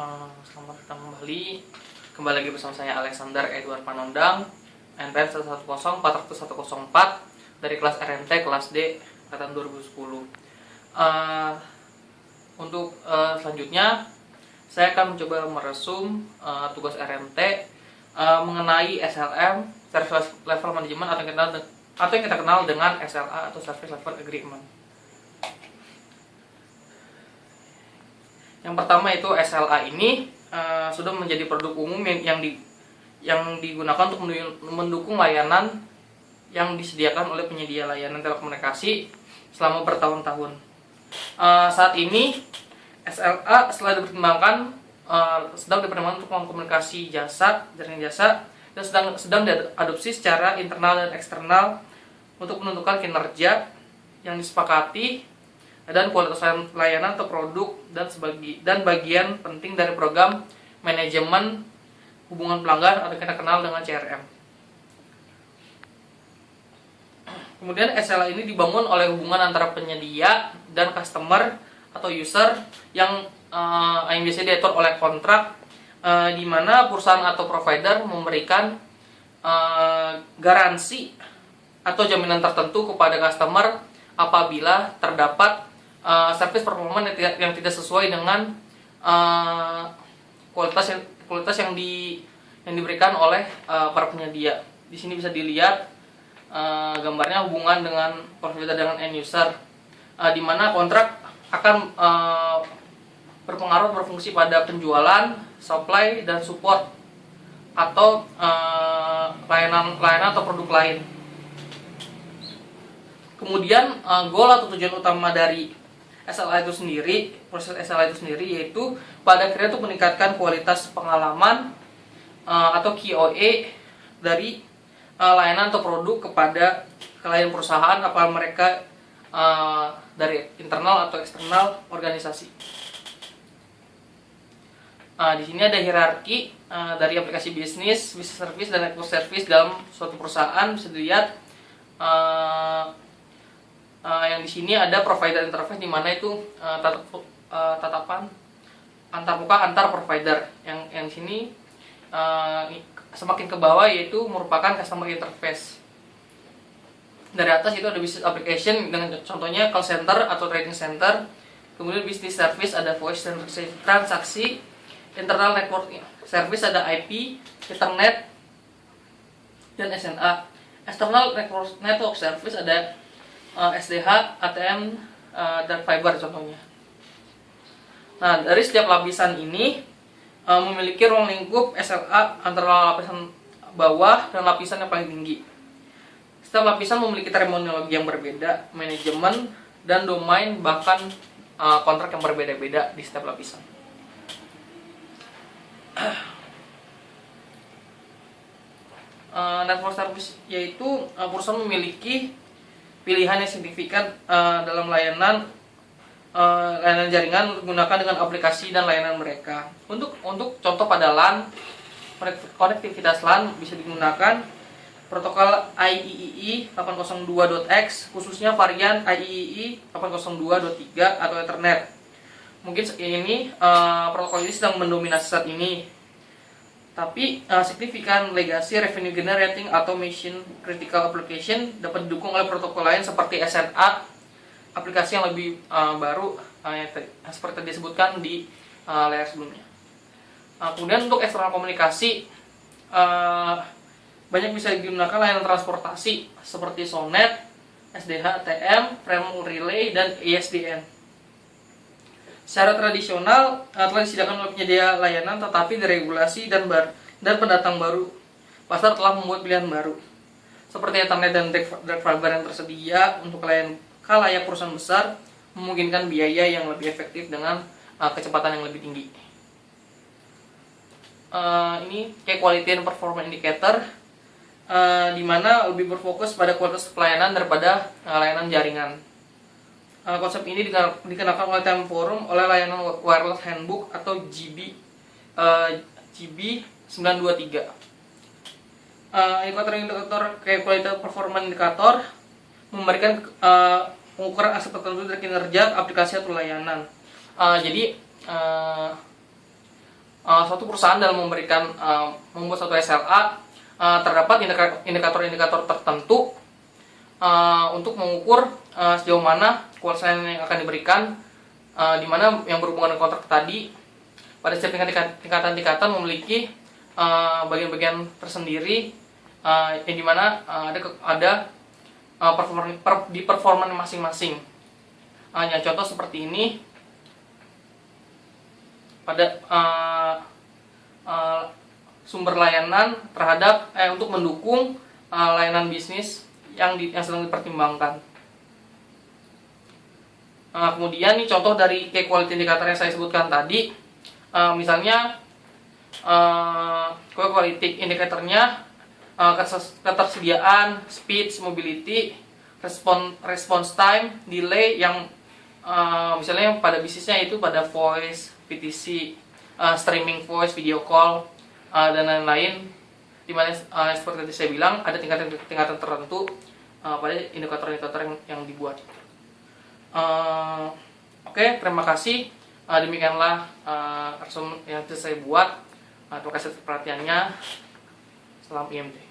Selamat datang kembali lagi bersama saya Alexander Edward Panondang, NPM 110-40104 dari kelas RMT kelas D angkatan 2010. Untuk selanjutnya saya akan mencoba meresum tugas RMT mengenai SLM, Service Level Management, atau yang kita kenal dengan SLA atau Service Level Agreement. Yang pertama itu SLA ini sudah menjadi produk umum yang digunakan untuk mendukung layanan yang disediakan oleh penyedia layanan telekomunikasi selama bertahun-tahun. Saat ini SLA sedang dipertimbangkan untuk komunikasi jasa, jaringan jasa, dan sedang diadopsi secara internal dan eksternal untuk menentukan kinerja yang disepakati dan kualitas layanan atau produk dan bagian penting dari program manajemen hubungan pelanggan atau kita kenal dengan CRM. Kemudian SLA ini dibangun oleh hubungan antara penyedia dan customer atau user yang biasanya diatur oleh kontrak, di mana perusahaan atau provider memberikan garansi atau jaminan tertentu kepada customer apabila terdapat service performance yang tidak sesuai dengan kualitas yang diberikan oleh para penyedia. Di sini bisa dilihat gambarnya hubungan dengan provider dengan end user, di mana kontrak akan berfungsi pada penjualan, supply, dan support atau layanan atau produk lain. Kemudian goal atau tujuan utama dari SLA itu sendiri, proses SLA itu sendiri, yaitu pada akhirnya untuk meningkatkan kualitas pengalaman atau QoE dari layanan atau produk kepada klien perusahaan, apakah mereka dari internal atau eksternal organisasi. Di sini ada hierarki dari aplikasi bisnis, business service, dan network service dalam suatu perusahaan. Bisa dilihat yang di sini ada provider interface, di mana itu tatapan antarmuka antar provider. Yang di sini semakin ke bawah yaitu merupakan customer interface. Dari atas itu ada business application dengan contohnya call center atau trading center. Kemudian business service ada voice dan transaksi. Internal network service ada IP, Ethernet, dan SNA. External network service ada SDH, ATM, dan fiber contohnya. Nah, dari setiap lapisan ini memiliki ruang lingkup SLA antara lapisan bawah dan lapisan yang paling tinggi. Setiap lapisan memiliki terminologi yang berbeda, manajemen, dan domain, bahkan kontrak yang berbeda-beda di setiap lapisan. Network service yaitu perusahaan memiliki pilihan yang signifikan dalam layanan jaringan menggunakan dengan aplikasi dan layanan mereka. Untuk contoh pada LAN, konektivitas LAN bisa digunakan protokol IEEE 802.x, khususnya varian IEEE 802.3 atau Ethernet. Mungkin ini protokol ini sedang mendominasi saat ini. Tapi signifikan legacy revenue generating atau mission critical application dapat didukung oleh protokol lain seperti SNA, aplikasi yang lebih baru seperti disebutkan di layar sebelumnya. Kemudian untuk eksternal komunikasi banyak bisa digunakan layanan transportasi seperti SONET, SDH, TM, frame relay, dan ISDN. Secara tradisional telah disediakan oleh penyedia layanan, tetapi diregulasi dan pendatang baru pasar telah membuat pilihan baru seperti Ethernet dan dark fiber yang tersedia untuk layak perusahaan besar, memungkinkan biaya yang lebih efektif dengan kecepatan yang lebih tinggi. Ini kayak quality and performance indicator, di mana lebih berfokus pada kualitas pelayanan daripada layanan jaringan. Konsep ini dikenakan oleh Time Forum oleh layanan Wireless Handbook atau GB 923. Indikator kayak kualitas performance indikator memberikan pengukuran aspek tertentu dari kinerja aplikasi atau layanan. Jadi suatu perusahaan dalam membuat suatu SLA, terdapat indikator-indikator tertentu untuk mengukur sejauh mana kualitas layanan yang akan diberikan, di mana yang berhubungan dengan kontrak tadi pada setiap tingkatan memiliki bagian-bagian tersendiri, yang dimana ada di performa masing-masing. Ya, contoh seperti ini pada sumber layanan terhadap untuk mendukung layanan bisnis yang sedang dipertimbangkan. Kemudian nih contoh dari key quality indicator yang saya sebutkan tadi, misalnya key quality indicatornya ketersediaan, speed, mobility, response time, delay, yang misalnya pada bisnisnya itu pada voice, PTC, streaming voice, video call, dan lain-lain, dimana seperti tadi saya bilang ada tingkatan tertentu pada indikator-indikator yang dibuat. Oke, terima kasih. Demikianlah resume yang saya buat. Terima kasih atas perhatiannya. Salam IMT.